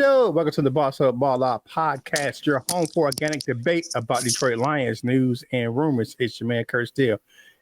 up? Welcome to the Boss Up Ball Out podcast, your home for organic debate about Detroit Lions news and rumors. It's your man, Curt Steele.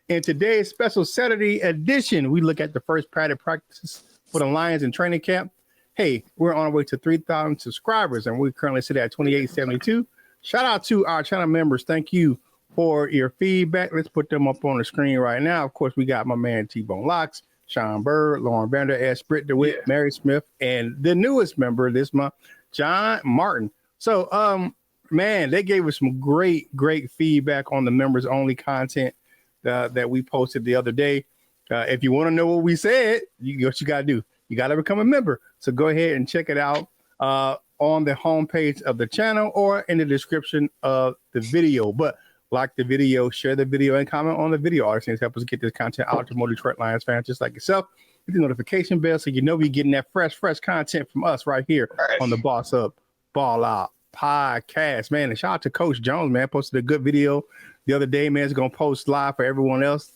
In today's special Saturday edition, we look at the first padded practices for the Lions in training camp. Hey, we're on our way to 3,000 subscribers, and we currently sit at 2872. Shout out to our channel members. Thank you for your feedback. Let's put them up on the screen right now. Of course, we got my man T-Bone Locks, Sean Bird, Lauren Vander, S. Britt DeWitt, Mary Smith, and the newest member this month, John Martin. So, man, they gave us some great feedback on the members only content that we posted the other day. If you want to know what we said, what you got to do, you got to become a member. So go ahead and check it out on the homepage of the channel or in the description of the video. But like the video, share the video, and comment on the video. All these things help us get this content out to more Detroit Lions fans just like yourself. Hit the notification bell so you know we're getting that fresh content from us right here on the Boss Up Ball Out podcast, man. And shout out to Coach Jones, man. Posted a good video the other day, man. It's going to post live for everyone else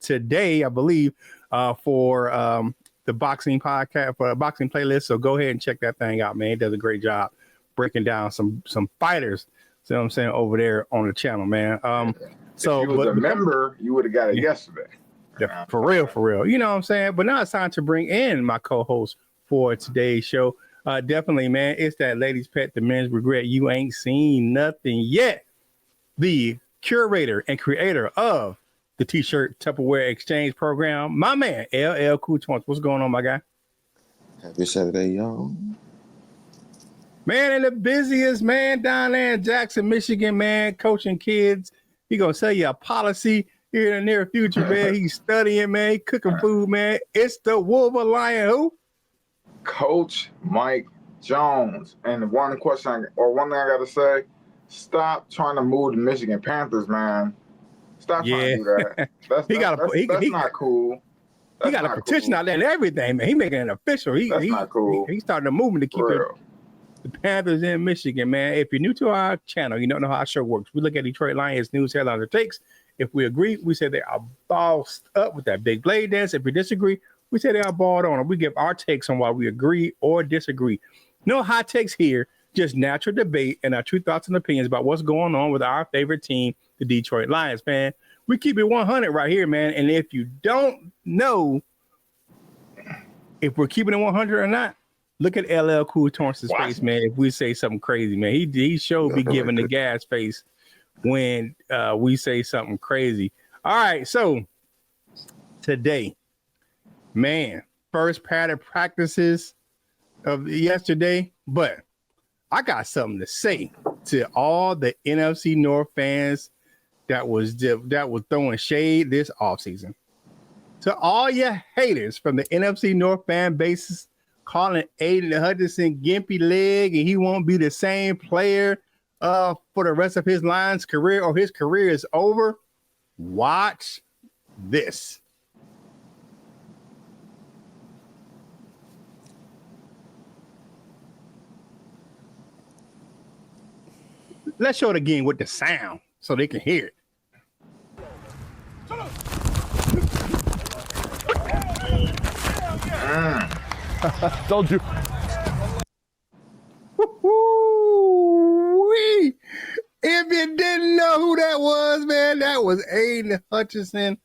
today, I believe, for the boxing podcast, for a boxing playlist. So go ahead and check that thing out, man. It does a great job breaking down some fighters. See what I'm saying, over there on the channel, man. So if you was a member, you would have got it yesterday. Yeah, for real. You know what I'm saying? But now it's time to bring in my co-host for today's show. Definitely, man. It's that ladies' pet, the men's regret. You ain't seen nothing yet. The curator and creator of the T-shirt Tupperware Exchange Program, my man, LL Cool Joints. What's going on, my guy? Happy Saturday, y'all. Man, and the busiest man down there in Jackson, Michigan, man, coaching kids. He gonna sell you a policy here in the near future, man. He's studying, man. He cooking food, man. It's the Wolverine who? Coach Mike Jones. And one thing I gotta say, stop trying to move the Michigan Panthers, man. Stop trying to do that. That's not cool. He got a petition out there and everything, man. He making it official. That's not cool. He started a movement to keep the Panthers in Michigan, man. If you're new to our channel, you don't know how our show works. We look at Detroit Lions news, headlines, or takes. If we agree, we say they are bossed up with that big blade dance. If we disagree, we say they are balled on. We give our takes on why we agree or disagree. No hot takes here, just natural debate and our true thoughts and opinions about what's going on with our favorite team, the Detroit Lions, man. We keep it 100 right here, man. And if you don't know if we're keeping it 100 or not, look at LL Cool Torrance's face, man. If we say something crazy, man, he sure be giving the gas face when we say something crazy. All right, so today, man, first padded practices of yesterday, but I got something to say to all the NFC North fans that was throwing shade this offseason. To all your haters from the NFC North fan bases, calling Aidan Hutchinson gimpy leg and he won't be the same player for the rest of his Lions career or his career is over. Watch this. Let's show it again with the sound so they can hear it. Told you. Woo-hoo-wee. If you didn't know who that was, man, that was Aidan Hutchinson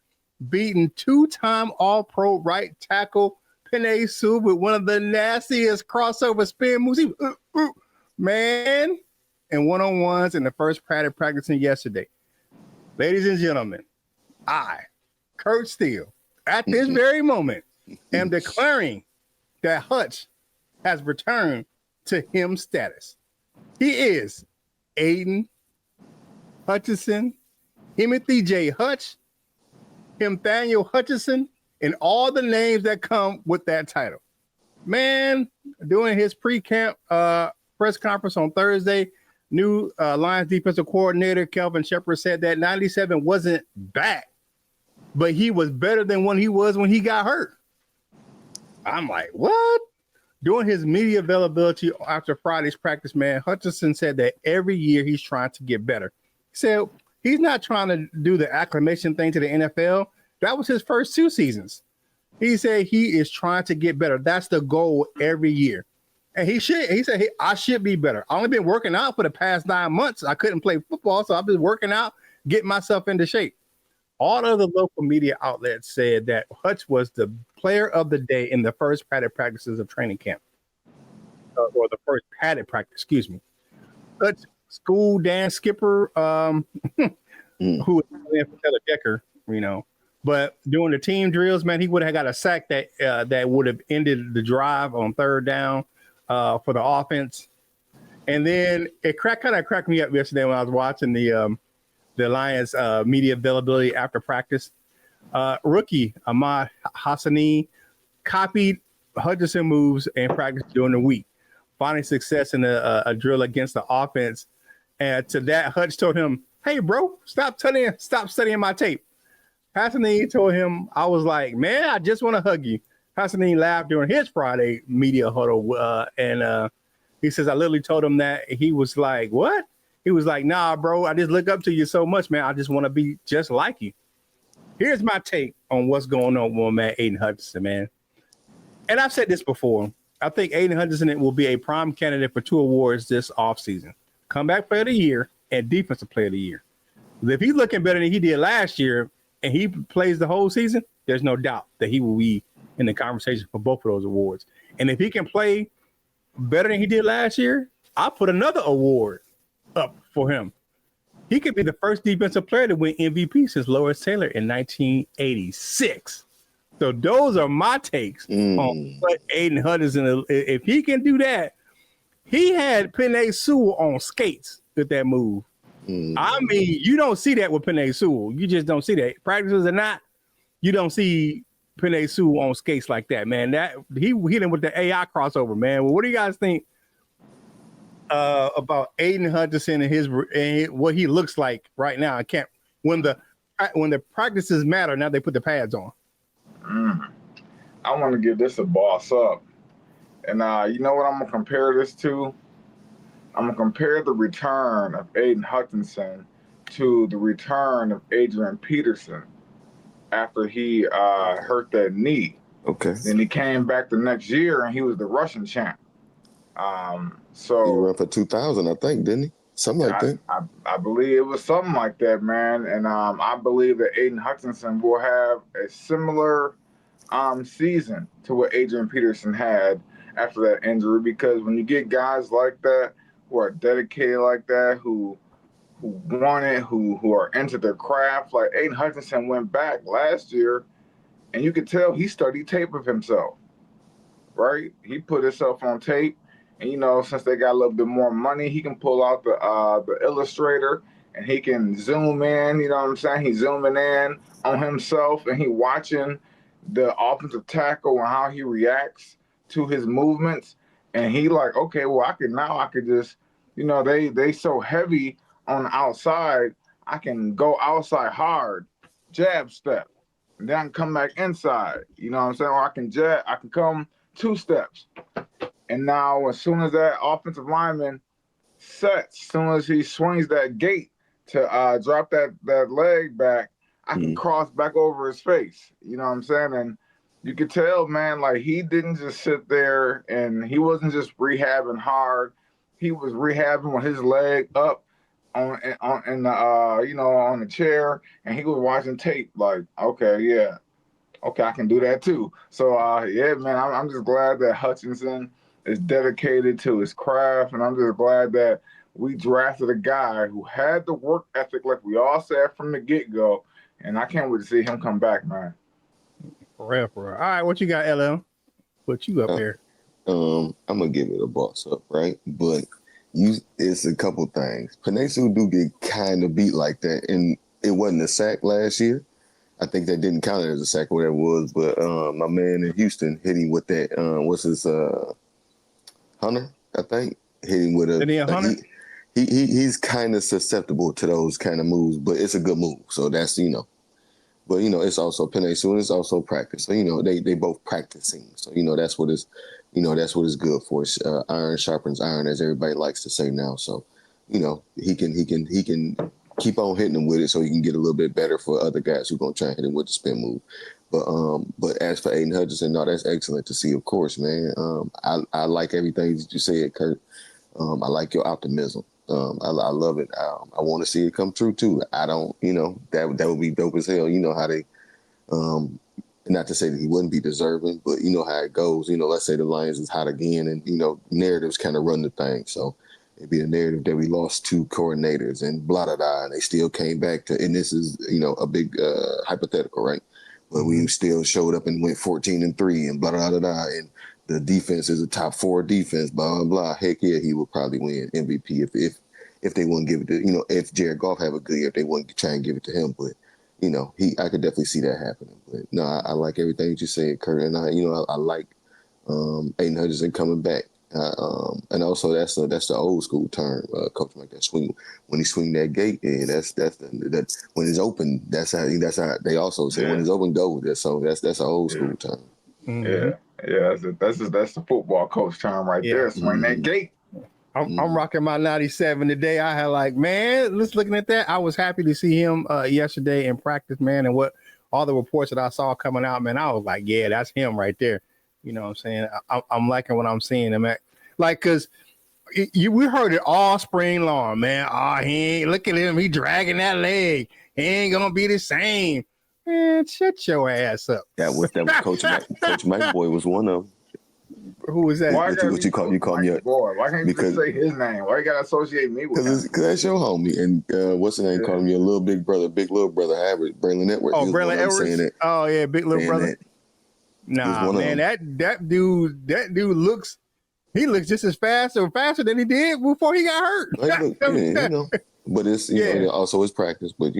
beating two-time All-Pro right tackle Penei Sewell with one of the nastiest crossover spin moves. Man, and one-on-ones in the first padded practicing yesterday. Ladies and gentlemen, I, Curt Steele, at this very moment, am declaring that Hutch has returned to him status. He is Aidan Hutchinson, Timothy J. Hutch, Nathaniel Hutchinson, and all the names that come with that title. Man, during his pre-camp press conference on Thursday, new Lions defensive coordinator Kelvin Shepard said that 97 wasn't back, but he was better than when he was when he got hurt. I'm like, what? During his media availability after Friday's practice, man, Hutchinson said that every year he's trying to get better. He said he's not trying to do the acclimation thing to the NFL. That was his first 2 seasons. He said he is trying to get better. That's the goal every year. And he said I should be better. I only been working out for the past 9 months. I couldn't play football, so I've been working out, getting myself into shape. All of the local media outlets said that Hutch was the player of the day in the first padded practices of training camp, or the first padded practice. Excuse me. Hutch school dance skipper, who was playing for Taylor Decker, But during the team drills, man, he would have got a sack that would have ended the drive on third down for the offense. And then it kind of cracked me up yesterday when I was watching the Lions media availability after practice. Rookie Ahmad Hassani copied Hutchinson moves in practice during the week, finding success in a drill against the offense. And to that, Hutch told him, "Hey, bro, stop studying my tape." Hassani told him, I was like, "Man, I just want to hug you." Hassani laughed during his Friday media huddle. And he says, I literally told him that. He was like, "What?" He was like, "Nah, bro, I just look up to you so much, man. I just want to be just like you." Here's my take on what's going on with man Aidan Hutchinson, man. And I've said this before. I think Aidan Hutchinson will be a prime candidate for 2 awards this offseason. Comeback Player of the Year and Defensive Player of the Year. If he's looking better than he did last year and he plays the whole season, there's no doubt that he will be in the conversation for both of those awards. And if he can play better than he did last year, I'll put another award up for him. He could be the first defensive player to win MVP since Lawrence Taylor in 1986. So those are my takes on what Aidan Hutchinson. If he can do that, he had Penei Sewell on skates with that move. I mean, you don't see that with Penei Sewell. You just don't see that. Practices or not, you don't see Penei Sewell on skates like that, man. That he hit him with the AI crossover, man. Well, what do you guys think about Aidan Hutchinson and what he looks like right now? I can't when the practices matter. Now they put the pads on. I want to give this a boss up, and you know what I'm gonna compare this to? I'm gonna compare the return of Aidan Hutchinson to the return of Adrian Peterson after he hurt that knee. Okay. Then he came back the next year and he was the Russian champ. So he ran for 2,000, I think, didn't he? Something like that. I believe it was something like that, man. And I believe that Aidan Hutchinson will have a similar season to what Adrian Peterson had after that injury, because when you get guys like that who are dedicated like that, who want it, who are into their craft, like Aidan Hutchinson went back last year, and you could tell he studied tape of himself, right? He put himself on tape. And, since they got a little bit more money, he can pull out the Illustrator and he can zoom in, you know what I'm saying? He's zooming in on himself and he watching the offensive tackle and how he reacts to his movements. And he like, okay, well, I could just, they so heavy on the outside, I can go outside hard, jab step, and then I can come back inside. You know what I'm saying? Or I can come 2 steps. And now, as soon as that offensive lineman sets, as soon as he swings that gate to drop that leg back, I can cross back over his face. You know what I'm saying? And you could tell, man, like he didn't just sit there and he wasn't just rehabbing hard. He was rehabbing with his leg up on the chair, and he was watching tape. Like, okay, yeah, okay, I can do that too. So, yeah, man, I'm just glad that Hutchinson is dedicated to his craft, and I'm just glad that we drafted a guy who had the work ethic, like we all said from the get-go, and I can't wait to see him come back, man. For real. All right, what you got, LL? What you up there? I'm gonna give it a boss up, right? But it's a couple things. Penei Sewell do get kind of beat like that, and it wasn't a sack last year. I think that didn't count as a sack, whatever it was. But my man in Houston hit him with that. What's his Hunter? I think hit him with a Hunter. He's kind of susceptible to those kind of moves, but it's a good move. So that's But it's also Penei Sewell. It's also practice. So they both practicing. So that's what is that's what is good for. Iron sharpens iron, as everybody likes to say now. So he can keep on hitting him with it, so he can get a little bit better for other guys who are gonna try and hit him with the spin move. But as for Aidan Hutchinson, no, that's excellent to see, of course, man. I like everything that you said, Curt. I like your optimism. I love it. I want to see it come true too. I don't, that would be dope as hell. You know how they, not to say that he wouldn't be deserving, but you know how it goes. Let's say the Lions is hot again, and narratives kind of run the thing. So it'd be a narrative that we lost 2 coordinators and blah blah blah, and they still came back to. And this is a big hypothetical, right? But we still showed up and went 14-3 and blah blah blah blah, and the defense is a top 4 defense, blah blah blah. Heck yeah, he would probably win MVP if they wouldn't give it to if Jared Goff have a good year, if they wouldn't try and give it to him. But I could definitely see that happening. But no, I like everything that you said, Curt, and I like Aidan Hutchinson coming back. And also that's the old school term, Coach Mike. That swing when he swing that gate, and that's when it's open. That's how they also say when it's open, go with it. So that's an old school term. Mm-hmm. Yeah. That's the football coach term right there. Swing that gate. I'm rocking my 97 today. I had man, just looking at that, I was happy to see him yesterday in practice, man, and what all the reports that I saw coming out, man. I was like, yeah, that's him right there. You know what I'm saying? I'm liking what I'm seeing him at. Because we heard it all spring long, man. Oh, he ain't, look at him. He dragging that leg. He ain't going to be the same. Man, shut your ass up. That was Coach Mike. Coach Mike Boy was one of them. Who was that? Why what you call me? Boy? Why can't you just say his name? Why you got to associate me with him? Because that's your homie. And what's his name? Calling me a little big brother, big little brother, average, Braylon Edwards. Oh, Braylon Edwards? Oh, yeah, big little brother. Nah, man, that dude looks just as fast or faster than he did before he got hurt. But it's also his practice. But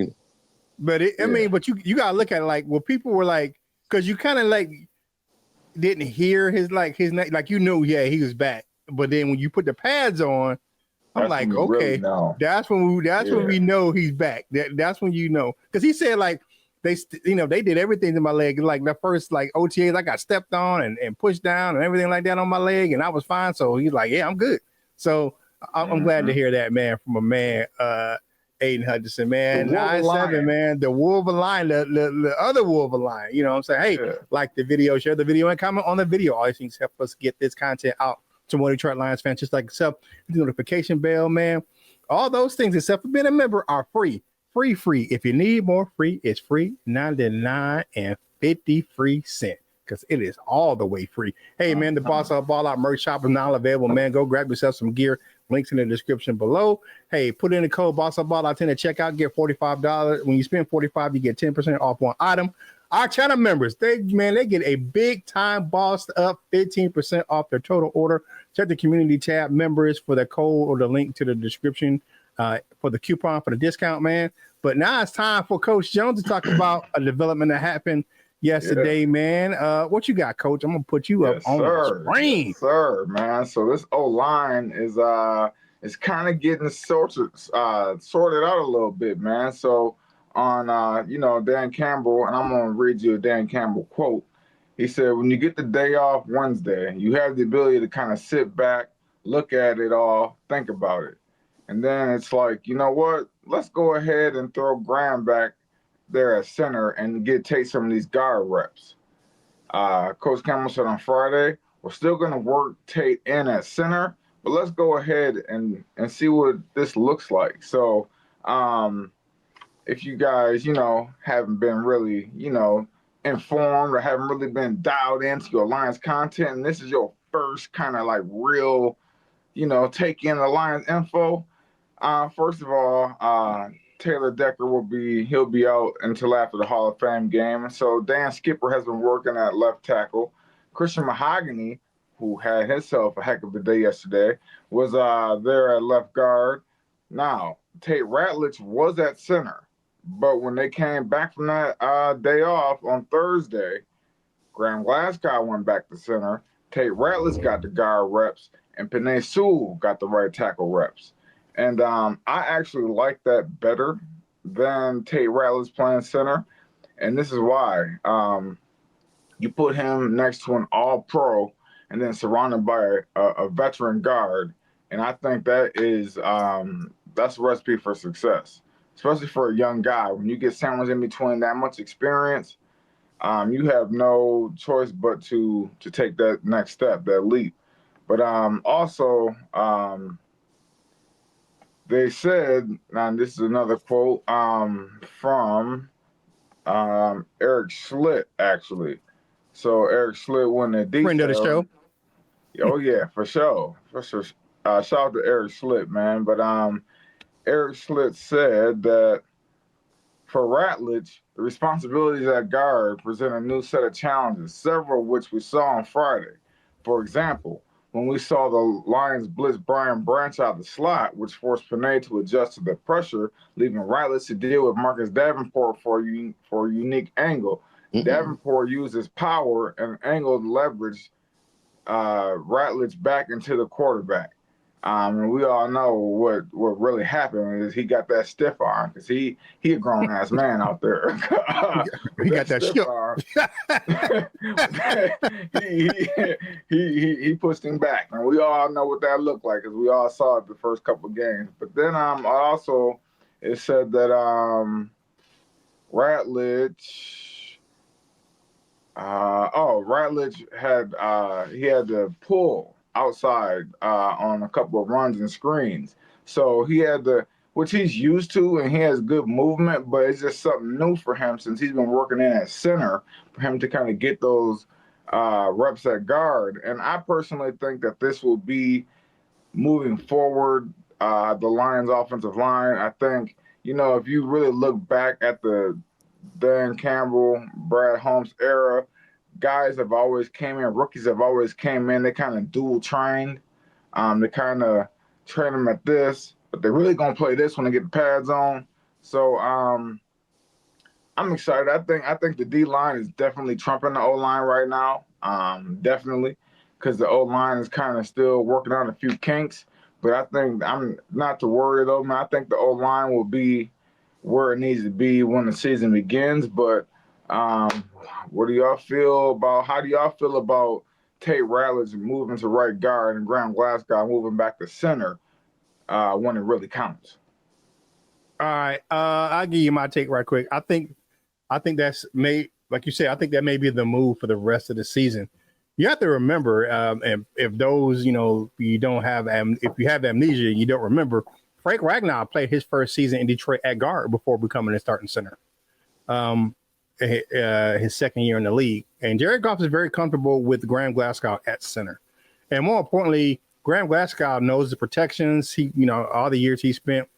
but I mean, but you gotta look at it people were because you kind of didn't hear his name, he was back. But then when you put the pads on, I'm like, okay, really that's when we know he's back. That's when because he said they did everything to my leg. The first OTAs, I got stepped on and pushed down and everything like that on my leg, and I was fine. So he's like, yeah, I'm good. So I'm glad to hear that, man, from a man, Aidan Hutchinson, man. 9-7, man. The Wolverine, the other Wolverine. You know what I'm saying? Hey, like the video, share the video, and comment on the video. All these things help us get this content out to more Detroit Lions fans just like yourself. The notification bell, man. All those things, except for being a member, are free. Free. If you need more free, it's free. 99 and 50 free cents. Because it is all the way free. Hey, man, the Boss Up Ball Out merch shop is now available, man. Go grab yourself some gear. Links in the description below. Hey, put in the code Boss Up Ball Out 10 at checkout. Get $45. When you spend $45, you get 10% off one item. Our channel members, they get a big time bossed up 15% off their total order. Check the community tab members for the code or the link to the description for the coupon for the discount, man. But now it's time for Coach Jones to talk about a development that happened yesterday, man. What you got, Coach? I'm gonna put you up on the screen. Yes, sir, man. So this O-line is kind of getting sorted out a little bit, man. So on Dan Campbell, and I'm gonna read you a Dan Campbell quote. He said, when you get the day off Wednesday, you have the ability to kind of sit back, look at it all, think about it. And then it's like, you know what? Let's go ahead and throw Graham back there at center and take some of these guard reps. Coach Campbell said on Friday, we're still going to work Tate in at center, but let's go ahead and see what this looks like. So if you guys, haven't been really, informed or haven't really been dialed into your Lions content, and this is your first kind of real, take in the Lions info. First of all, Taylor Decker he'll be out until after the Hall of Fame game. So Dan Skipper has been working at left tackle. Christian Mahogany, who had himself a heck of a day yesterday, was there at left guard. Now, Tate Ratledge was at center, but when they came back from that day off on Thursday, Graham Glasgow went back to center. Tate Ratledge got the guard reps, and Penei Sewell got the right tackle reps. And I actually like that better than Tate Ratledge playing center. And this is why. You put him next to an all-pro and then surrounded by a veteran guard. And I think that's a recipe for success, especially for a young guy. When you get sandwiched in between that much experience, you have no choice but to take that next step, that leap. But also, they said, and this is another quote from Eric Schlitt, actually. So Eric Schlitt went in detail. Friend of the show. Oh yeah, for sure, for sure. Shout out to Eric Schlitt, man. But Eric Schlitt said that for Ratledge, the responsibilities at guard present a new set of challenges, several of which we saw on Friday. For example, when we saw the Lions blitz Brian Branch out the slot, which forced Panay to adjust to the pressure, leaving Ratledge to deal with Marcus Davenport for a unique angle. Davenport used his power and angle to leverage Ratledge back into the quarterback. And we all know what really happened is he got that stiff arm because he a grown ass man out there. He got that stiff arm. he pushed him back, and we all know what that looked like because we all saw it the first couple of games. But then also it said that Ratledge. Ratledge had to pull outside on a couple of runs and screens. So he had which he's used to, and he has good movement, but it's just something new for him since he's been working in at center for him to kind of get those reps at guard. And I personally think that this will be moving forward the Lions offensive line. I think, if you really look back at the Dan Campbell, Brad Holmes era, guys have always came in, rookies have always came in, they kind of dual trained. They kind of train them at this, but they're really going to play this when they get the pads on. So I'm excited. I think the D-line is definitely trumping the O-line right now, definitely, because the O-line is kind of still working on a few kinks. But I think I'm not too worried, though, man. I think the O-line will be where it needs to be when the season begins. But what do y'all feel about? How do y'all feel about Tate Ratledge moving to right guard and Graham Glasgow moving back to center when it really counts? All right, I'll give you my take right quick. I think that's like you said. I think that may be the move for the rest of the season. You have to remember, and if those you don't have, if you have amnesia and you don't remember, Frank Ragnow played his first season in Detroit at guard before becoming a starting center. His second year in the league, and Jared Goff is very comfortable with Graham Glasgow at center, and more importantly, Graham Glasgow knows the protections. He, all the years he spent,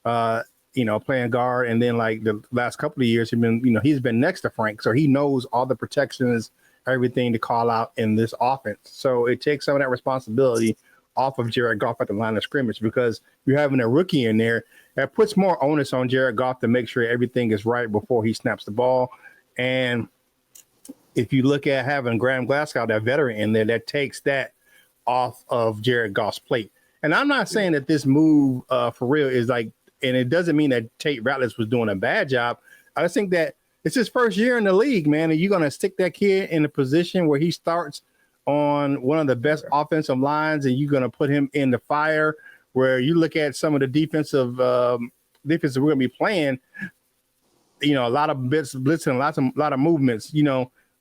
playing guard, and then like the last couple of years, he's been next to Frank, so he knows all the protections, everything to call out in this offense. So it takes some of that responsibility off of Jared Goff at the line of scrimmage because you're having a rookie in there. That puts more onus on Jared Goff to make sure everything is right before he snaps the ball. And if you look at having Graham Glasgow, that veteran in there, that takes that off of Jared Goff's plate. And I'm not saying that this move for real is like, and it doesn't mean that Tate Ratledge was doing a bad job. I just think that it's his first year in the league, man. And you're going to stick that kid in a position where he starts on one of the best offensive lines, and you're going to put him in the fire where you look at some of the defensive we're going to be playing, a lot of blitzing, a lot of movements,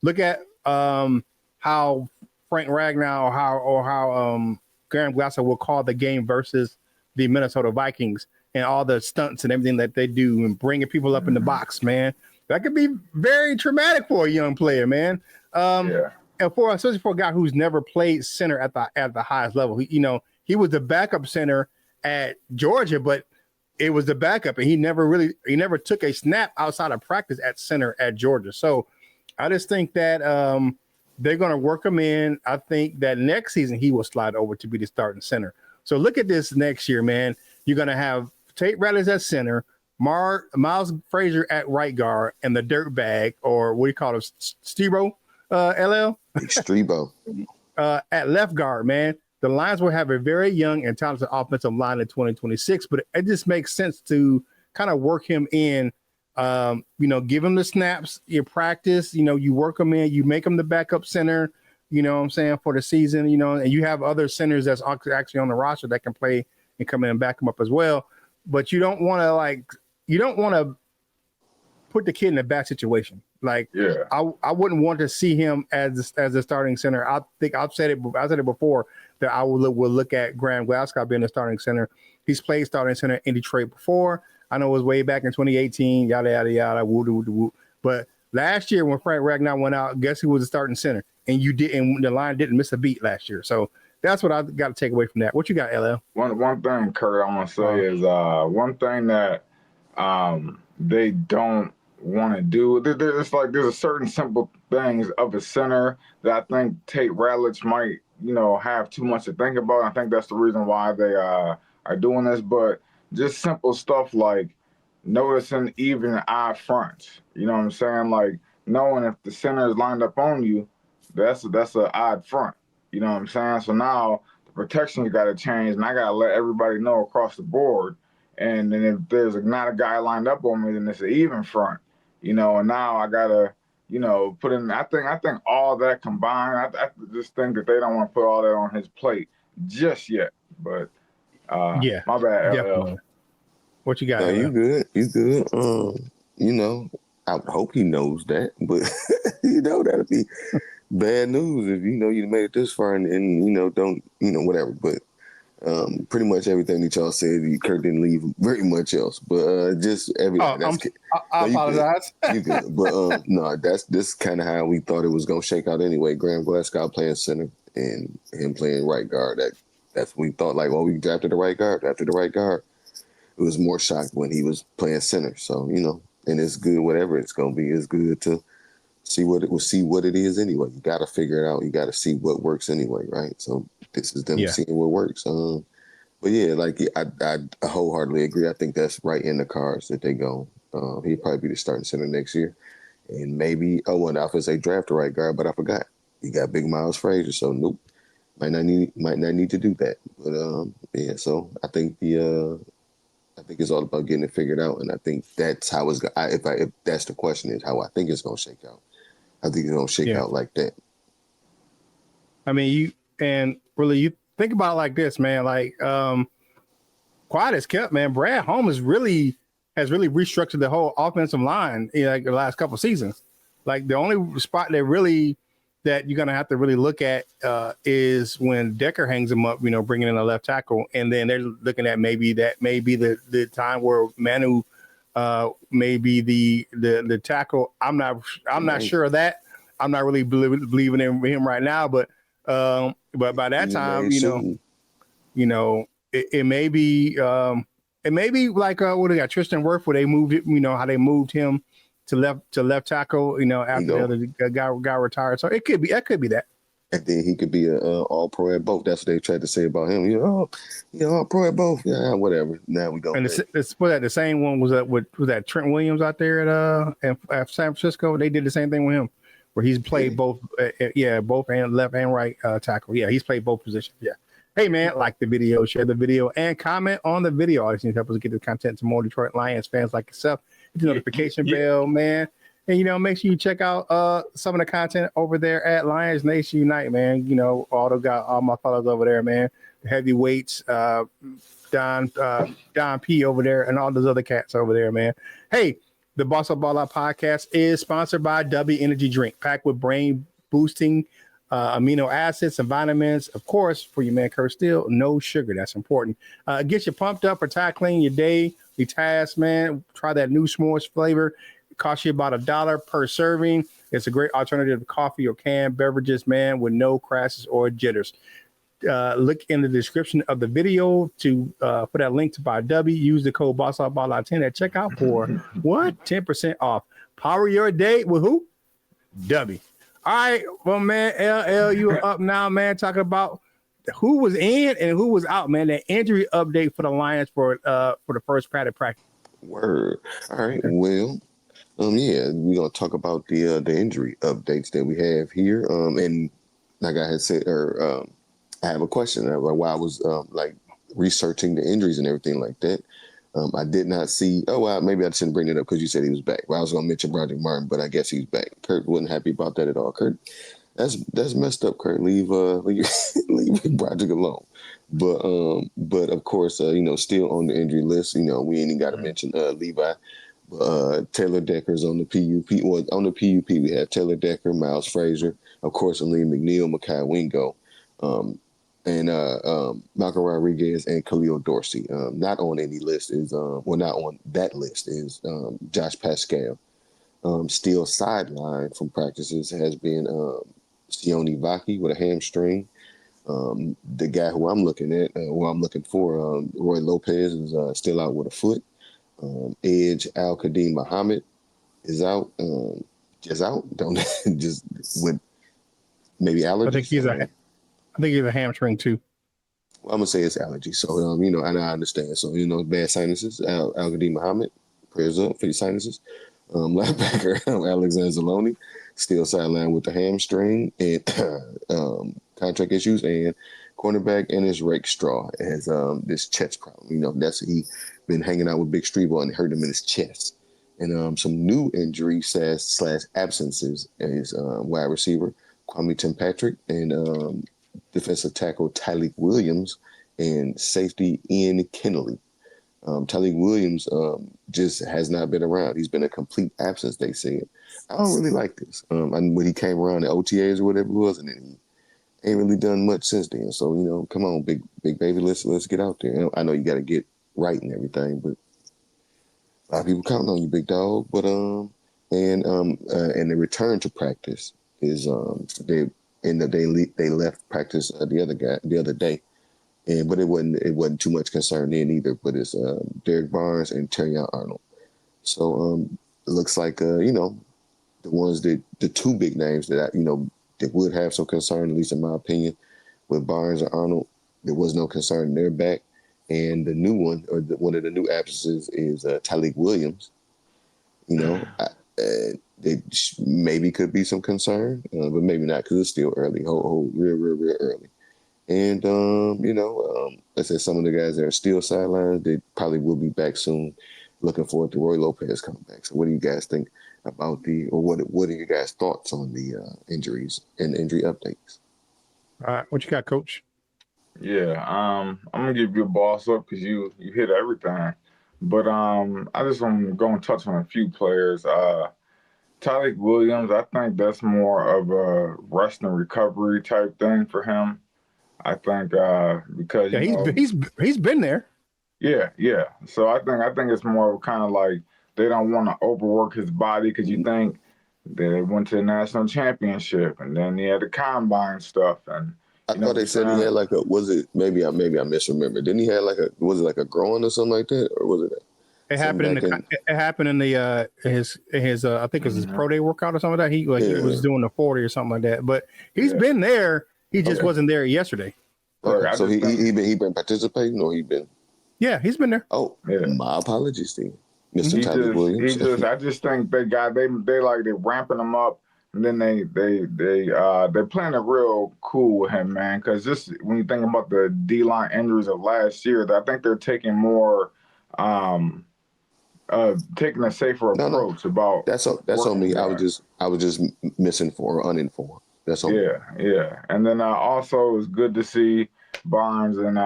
look at how Frank Ragnow or how Graham Glasgow will call the game versus the Minnesota Vikings and all the stunts and everything that they do and bringing people up in the box, man. That could be very traumatic for a young player, man. And especially for a guy who's never played center at the highest level. He was the backup center at Georgia, but it was the backup, and he never took a snap outside of practice at center at Georgia. So I just think that they're going to work him in. I think that next season he will slide over to be the starting center. So look at this next year, man. You're going to have Tate Ratledge at center, Miles Frazier at right guard, and the dirtbag, or what do you call him, Stebo, LL? Strebo. At left guard, man. The Lions will have a very young and talented offensive line in 2026, but it just makes sense to kind of work him in, give him the snaps, you practice, you work him in, you make him the backup center, for the season, and you have other centers that's actually on the roster that can play and come in and back him up as well. But you don't want to put the kid in a bad situation. Like, Yeah. I wouldn't want to see him as a starting center. I think I said it before that I will look at Graham Glasgow being the starting center. He's played starting center in Detroit before. I know it was way back in 2018, yada, yada, yada, woo. But last year when Frank Ragnar went out, guess who was the starting center? And the line didn't miss a beat last year. So that's what I got to take away from that. What you got, LL? One thing, Curt, I want to say is one thing that they don't want to do. It's like there's a certain simple things of a center that I think Tate Ratledge might, have too much to think about. I think that's the reason why they are doing this. But just simple stuff like noticing even and odd fronts. You know what I'm saying? Like knowing if the center is lined up on you, that's an odd front. You know what I'm saying? So now the protection's got to change, and I got to let everybody know across the board. And then if there's not a guy lined up on me, then it's an even front. And now I got to, put in. I think all that combined, I just think that they don't want to put all that on his plate just yet. But yeah, my bad, definitely. LL. What you got? No, you good. You good. I would hope he knows that, but that'd be bad news if you made it this far and don't whatever. But pretty much everything that y'all said, Curt didn't leave very much else. But just everything. I apologize. You good. But no, this kind of how we thought it was gonna shake out anyway. Graham Glasgow playing center and him playing right guard. That's what we thought. Like, well, we drafted the right guard. After the right guard, it was more shocked when he was playing center. So and it's good. Whatever it's gonna be, it's good to see what it is anyway. You got to figure it out. You got to see what works anyway, right? So this is them seeing what works. But yeah, like I wholeheartedly agree. I think that's right in the cards that they go. He'll probably be the starting center next year, and maybe I was say draft the right guard, but I forgot he got Big Miles Frazier, so nope, might not need to do that. But yeah, so I think I think it's all about getting it figured out, and I think that's how it's. If that's the question, is how I think it's gonna shake out. I think it's gonna shake out like that. I mean, you think about it like this, man. Like, quiet as kept, man. Brad Holmes has really restructured the whole offensive line like the last couple of seasons. Like the only spot that you're gonna have to really look at is when Decker hangs him up, bringing in a left tackle, and then they're looking at maybe the time where Manu may be the tackle. I'm not sure of that. I'm not really believing in him right now, but by that time, it may be like what they got Tristan Wirth, where they moved it, how they moved him to left tackle, after the other guy retired. So that could be that. And then he could be a all pro at both. That's what they tried to say about him. All pro at both. Yeah, whatever. Now we go. And the same one was that Trent Williams out there at San Francisco. They did the same thing with him, where he's played both and left and right tackle. Yeah, he's played both positions. Yeah. Hey man, like the video, share the video, and comment on the video. All these things help us get the content to more Detroit Lions fans like yourself. Hit the notification bell, man. And make sure you check out some of the content over there at Lions Nation Unite, man. All my fellows over there, man. The heavyweights, Don P over there, and all those other cats over there, man. Hey, the Boss Up Ball Out podcast is sponsored by Dubby Energy Drink, packed with brain boosting amino acids and vitamins. Of course, for your man Curt Steele, no sugar. That's important. Get you pumped up or tackling your day, your task, man. Try that new s'mores flavor. It costs you about $1 per serving. It's a great alternative to coffee or canned beverages, man, with no crashes or jitters. Look in the description of the video for that link to buy Dubby. Use the code BOSSOutBall10 at checkout for 10% off. Power your day with who? Dubby. All right, well, man, LL, you're up now, man, talking about who was in and who was out, man. That injury update for the Lions for the first padded practice. Word. All right. Well, we're gonna talk about the injury updates that we have here. And like I had said, I have a question about why I was researching the injuries and everything like that. I did not see. Oh, well, maybe I shouldn't bring it up because you said he was back. Well, I was going to mention Broderick Martin, but I guess he's back. Curt wasn't happy about that at all. Curt, that's messed up. Curt, leave Broderick alone. But of course, still on the injury list. We ain't even got to mention Levi Taylor Decker's on the PUP. Well, on the PUP, we have Taylor Decker, Miles Frazier, of course, Aleem McNeil, Makai Wingo, and Malcolm Rodriguez and Khalil Dorsey. Not on any list is, not on that list is Josh Pascal. Still sidelined from practices has been Sione Vaki with a hamstring. The guy who I'm looking at, who I'm looking for, Roy Lopez, is still out with a foot. Edge Al-Qadim Muhammad is out. Just out. Don't just with maybe allergies. I think he's a hamstring too. Well, I'm gonna say it's allergy. So and I understand. So bad sinuses. Al-Qadim Muhammad, prayers up for your sinuses. Linebacker Alexander Zaloni still sidelined with the hamstring and contract issues, and cornerback Ennis Rake Straw has this chest problem. That's he been hanging out with Big Streetball and hurt him in his chest. And some new injuries / absences is wide receiver Kwame Tim Patrick and defensive tackle Tyleek Williams and safety Ian Kennelly. Tyleek Williams just has not been around. He's been a complete absence, they said. I don't really like this. When he came around the OTAs or whatever it was, and then he ain't really done much since then. So, come on, big baby, let's get out there. I know you got to get right and everything, but a lot of people counting on you, big dog. But and the return to practice is they left practice the other day. But it wasn't too much concern then either. But it's Derek Barnes and Terrion Arnold. So it looks like the ones the two big names that that would have some concern, at least in my opinion, with Barnes and Arnold. There was no concern in their back, and the new one one of the new absences is Tyleek Williams. They maybe could be some concern, but maybe not because it's still early, real early. And, I said some of the guys that are still sidelined, they probably will be back soon. Looking forward to Roy Lopez coming back. So what do you guys think about what are your guys' thoughts on the injuries and injury updates? All right. What you got, Coach? Yeah, I'm going to give you a boss up because you hit everything. But I just want to go and touch on a few players. Tyleek Williams, I think that's more of a rest and recovery type thing for him. I think because he's been there. Yeah. So I think it's more of kind of like they don't want to overwork his body because you think they went to the national championship and then he had the combine stuff and. I thought they said he had maybe I misremember. Didn't he have was it like a groin or something like that, or was it? It happened in the his I think it was his pro day workout or something like that. He was doing the 40 or something like that. But he's been there. He just wasn't there yesterday. Okay. So he been participating, or he been? Yeah, he's been there. Oh, yeah. My apologies to you, Mr. Tyleek Williams. I just think they ramping him up, and then they're playing it real cool with him, man. Because just when you think about the D-line injuries of last year, I think they're taking more. Taking a safer approach about that's on me. I was just misinformed or uninformed. That's on me. Yeah. And then also it's good to see Barnes and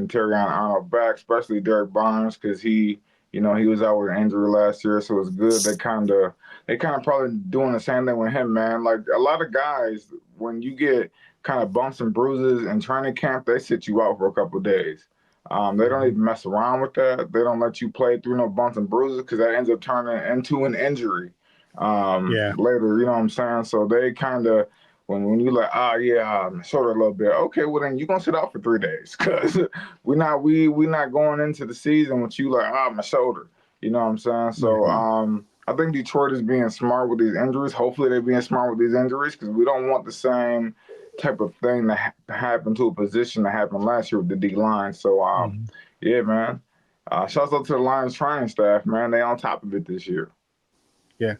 Terrion Arnold back, especially Derek Barnes because he was out with an injury last year, so it's good. They kind of probably doing the same thing with him, man. Like a lot of guys, when you get kind of bumps and bruises in training camp, they sit you out for a couple of days. They don't even mess around with that. They don't let you play through no bumps and bruises because that ends up turning into an injury later. You know what I'm saying? So they kind of, when you like, shoulder a little bit. Okay, well then you're gonna sit out for 3 days because we're not going into the season with you like my shoulder. You know what I'm saying? So I think Detroit is being smart with these injuries. Hopefully they're being smart with these injuries because we don't want the same type of thing to happen to a position that happened last year with the D-line. So, yeah, man. Shouts out to the Lions training staff, man. They on top of it this year. Yeah.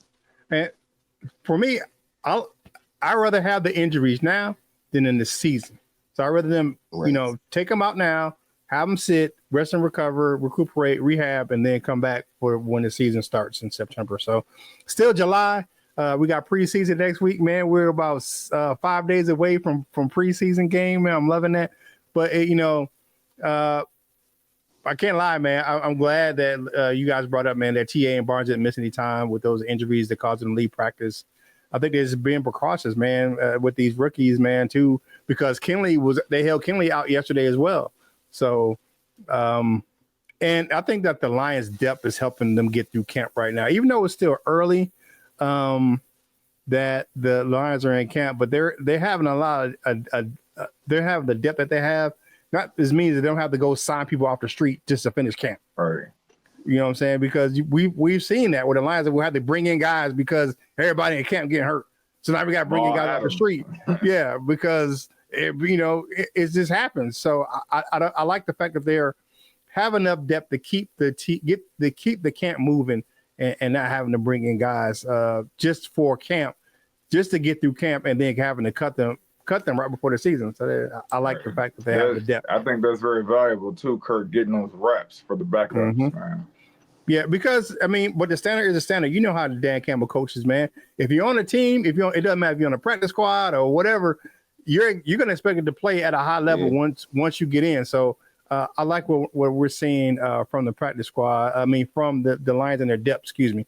And for me, I'd rather have the injuries now than in the season. So I'd rather them, take them out now, have them sit, rest and recover, recuperate, rehab, and then come back for when the season starts in September. So still July. We got preseason next week, man. We're about 5 days away from preseason game, man. I'm loving that. But, I I can't lie, man. I'm glad that you guys brought up, man, that TA and Barnes didn't miss any time with those injuries that caused them to leave practice. I think there's being precautious, man, with these rookies, man, too, because they held Kinley out yesterday as well. So, and I think that the Lions' depth is helping them get through camp right now, even though it's still early. That the Lions are in camp, but they're having a lot of they're having the depth that they have. Not this means that they don't have to go sign people off the street just to finish camp. Right. You know what I'm saying? Because we've seen that with the Lions that we have to bring in guys because everybody in camp getting hurt. So now we got to bring in guys off the street. Yeah, because it just happens. So I like the fact that they're have enough depth to keep the camp moving and not having to bring in guys just for camp, just to get through camp, and then having to cut them right before the season. So I like the fact that they have the depth. I think that's very valuable too, Curt, getting those reps for the backups, man. Yeah, because but the standard is the standard. You know how the Dan Campbell coaches, man. If you're on a team, it doesn't matter if you're on a practice squad or whatever, you're gonna expect it to play at a high level once you get in. So I like what we're seeing from the practice squad. From the Lions and their depth, excuse me.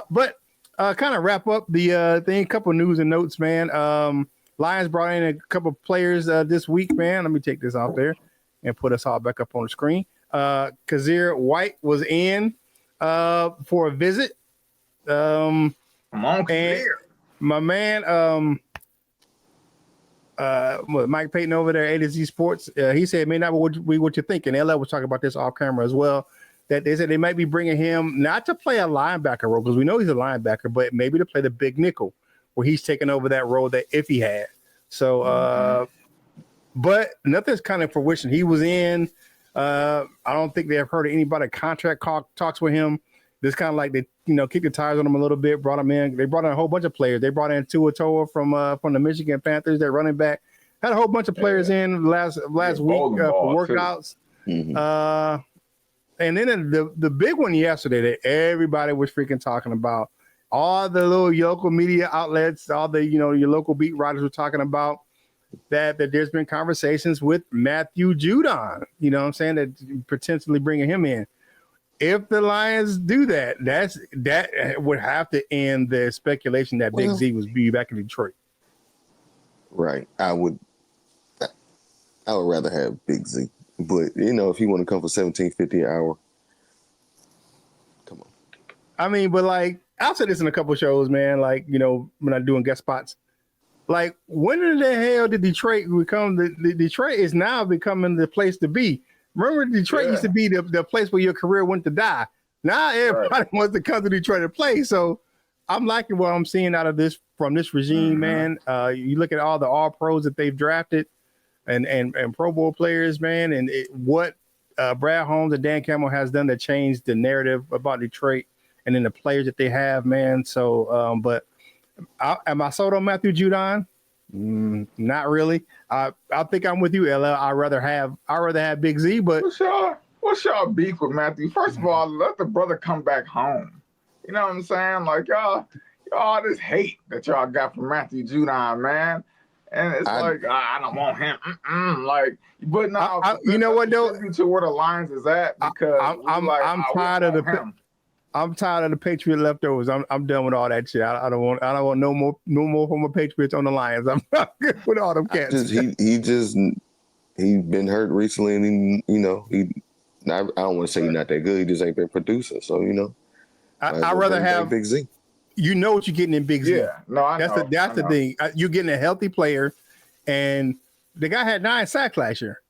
But kind of wrap up the thing. Couple news and notes, man. Lions brought in a couple players this week, man. Let me take this off there and put us all back up on the screen. Kazir White was in for a visit. Come on, Kazir. My man, Mike Payton over there at A-Z Sports, he said, may not be what you're thinking. LL was talking about this off camera as well, that they said they might be bringing him not to play a linebacker role, because we know he's a linebacker, but maybe to play the big nickel, where he's taking over that role that Iffy had. So, but nothing's kind of fruition. He was in. I don't think they've heard of anybody contract talks with him. This kind of like they, kicked the tires on him a little bit, brought him in. They brought in a whole bunch of players. They brought in Tua Toa from the Michigan Panthers, their running back. Had a whole bunch of players in last week for workouts. And then the big one yesterday that everybody was freaking talking about. All the little local media outlets, all the, your local beat writers were talking about that there's been conversations with Matthew Judon, you know what I'm saying, that potentially bringing him in. If the Lions do that, that would have to end the speculation that Big Z was be back in Detroit. Right. I would rather have Big Z. But, if you want to come for $17.50 an hour, come on. But like, I've said this in a couple of shows, man, like, when I'm doing guest spots. Like, when in the hell did Detroit become Detroit is now becoming the place to be? Remember, Detroit used to be the place where your career went to die. Now everybody wants to come to Detroit to play. So I'm liking what I'm seeing out of this from this regime, man. You look at all the all pros that they've drafted and Pro Bowl players, man, and what Brad Holmes and Dan Campbell has done to change the narrative about Detroit and then the players that they have, man. So, but am I sold on Matthew Judon? Not really. I think I'm with you, LL. I'd rather have Big Z, but what's y'all beef with Matthew? First of all, let the brother come back home. You know what I'm saying? Like y'all this hate that y'all got from Matthew Judon, man. And it's I don't want him. But now you know what though? To where the Lions is at, because I'm tired of the. I'm tired of the Patriot leftovers. I'm done with all that shit. I don't want no more former Patriots on the Lions. I'm not good with all them cats. He been hurt recently, and I don't want to say he's not that good. He just ain't been producing. So I'd rather have Big Z. You know what you're getting in Big Z. Yeah, no, I know. That's the thing. You're getting a healthy player, and the guy had 9 sacks last year.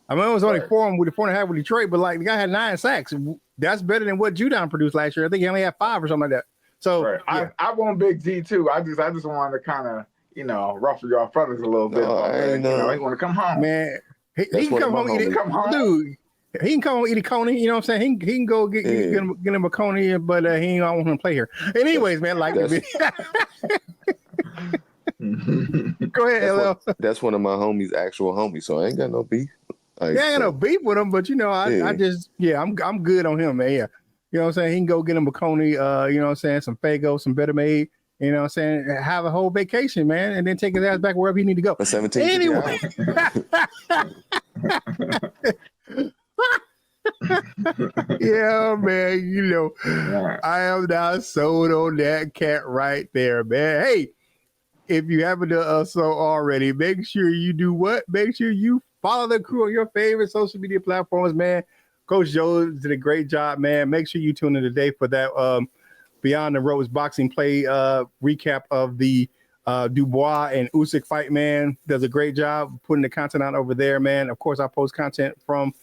It was only 4.5 with Detroit, but like the guy had 9 sacks. That's better than what Judon produced last year. I think he only had 5 or something like that. So I want Big Z too. I just wanted to kind of ruffle your feathers a little bit. He want to come home, man. He can come home, dude. He can come home, eat a coney. You know what I'm saying? He can go get him a coney, but he ain't gonna want him to play here. Anyways, man, like go ahead, LL. That's one of my homies' actual homies, so I ain't got no beef. I ain't got no beef with him, but I'm good on him, man. Yeah. You know what I'm saying? He can go get him a coney, you know what I'm saying, some Fago, some Better Made, you know what I'm saying, have a whole vacation, man, and then take his ass back wherever he need to go. For 17 anyway. Yeah, man. You know, Yeah. I am now sold on that cat right there, man. Hey, if you haven't done so already, make sure you do what? Make sure you follow the crew on your favorite social media platforms, man. Coach Joe did a great job, man. Make sure you tune in today for that Beyond the Ropes boxing play recap of the Dubois and Usyk fight, man. Does a great job putting the content out over there, man. Of course, I post content from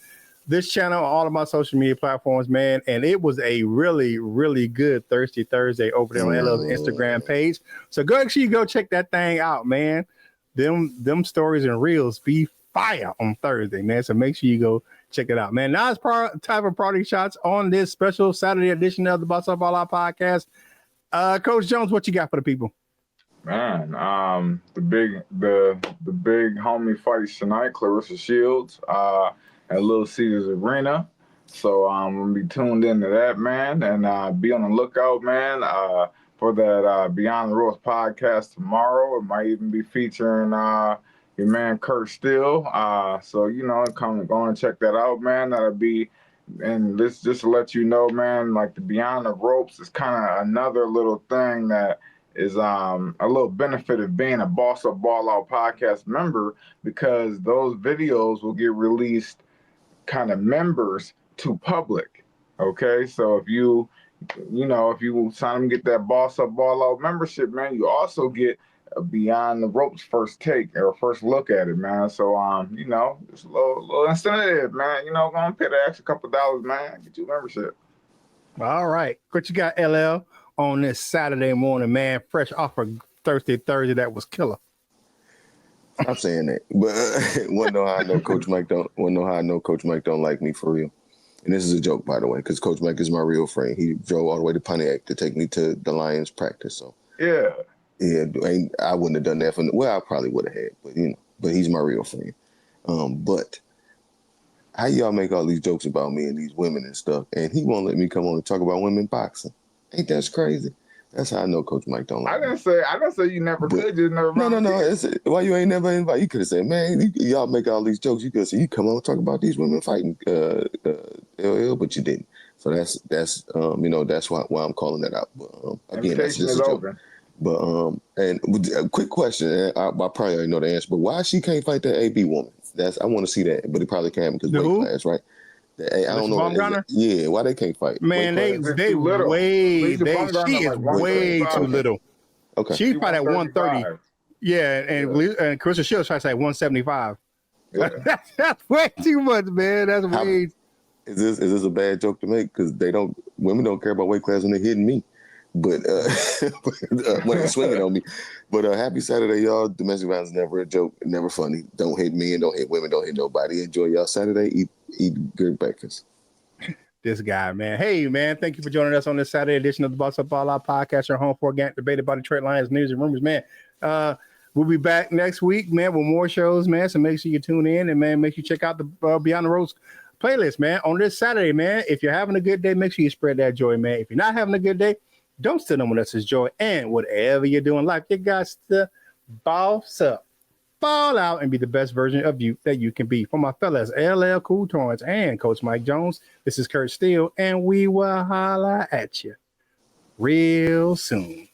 this channel on all of my social media platforms, man. And it was a really, really good Thirsty Thursday over there on LL's Instagram page. So go actually go check that thing out, man. Them stories and reels be fire on Thursday, man. So make sure you go check it out, man. Now it's time for party shots on this special Saturday edition of the Boss Up All Out podcast. Coach Jones, what you got for the people? Man, the big homie fights tonight, Clarissa Shields, at Little Caesars Arena. So I'm gonna be tuned into that, man, and be on the lookout, man, for that Beyond the Ropes podcast tomorrow. It might even be featuring your man Curt Steele. So go and check that out, man. That'll be, and this just to let you know, man, like the Beyond the Ropes is kind of another little thing that is a little benefit of being a Boss Up Ball Out podcast member, because those videos will get released kind of members to public. Okay, so if you sign and get that Boss Up Ball Out membership, man, you also get a Beyond the Ropes first take or first look at it, man. So just a little incentive, man. Go and pay the extra couple dollars, man. Get you a membership. All right, what you got, LL, on this Saturday morning, man? Fresh off of Thursday that was killer. I'm saying that, but wanna know how I know Coach Mike don't like me for real. And this is a joke, by the way, because Coach Mike is my real friend. He drove all the way to Pontiac to take me to the Lions practice. So yeah, I wouldn't have done that I probably would have had, but he's my real friend. But how y'all make all these jokes about me and these women and stuff, and he won't let me come on and talk about women boxing? Ain't that crazy? That's how I know Coach Mike don't like me. I didn't say you never could. You never. No. Why you ain't never invite? You could have said, man, y'all make all these jokes. You could have said, you come on and talk about these women fighting LL, but you didn't. So that's that's why I'm calling that out. But again, that's just a joke. Open. But and a quick question. I probably already know the answer, but why she can't fight that AB woman? I want to see that, but it probably can't because weight class, right? I don't know. Yeah, why they can't fight? Man, she is way too little. Okay, she fight at 130. Yeah, and Clarissa Shields tries to at 175. Yeah. That's way too much, man. That's way. Is this a bad joke to make? Because women don't care about weight class when they're hitting me, but when they're swinging on me. But happy Saturday, y'all. Domestic violence is never a joke, never funny. Don't hit me and don't hit women, don't hit nobody. Enjoy y'all Saturday. Eat good breakfast. This guy, man. Hey, man, thank you for joining us on this Saturday edition of the Boss Up All Out podcast, your home for organic debate about Detroit Lions news and rumors, man. We'll be back next week, man, with more shows, man. So make sure you tune in and, man, make sure you check out the Beyond the Ropes playlist, man, on this Saturday, man. If you're having a good day, make sure you spread that joy, man. If you're not having a good day, don't steal no one else's joy. And whatever you're doing in life, you got to boss up, ball out, and be the best version of you that you can be. For my fellas, LL Cool Torrance and Coach Mike Jones, this is Curt Steele, and we will holla at you real soon.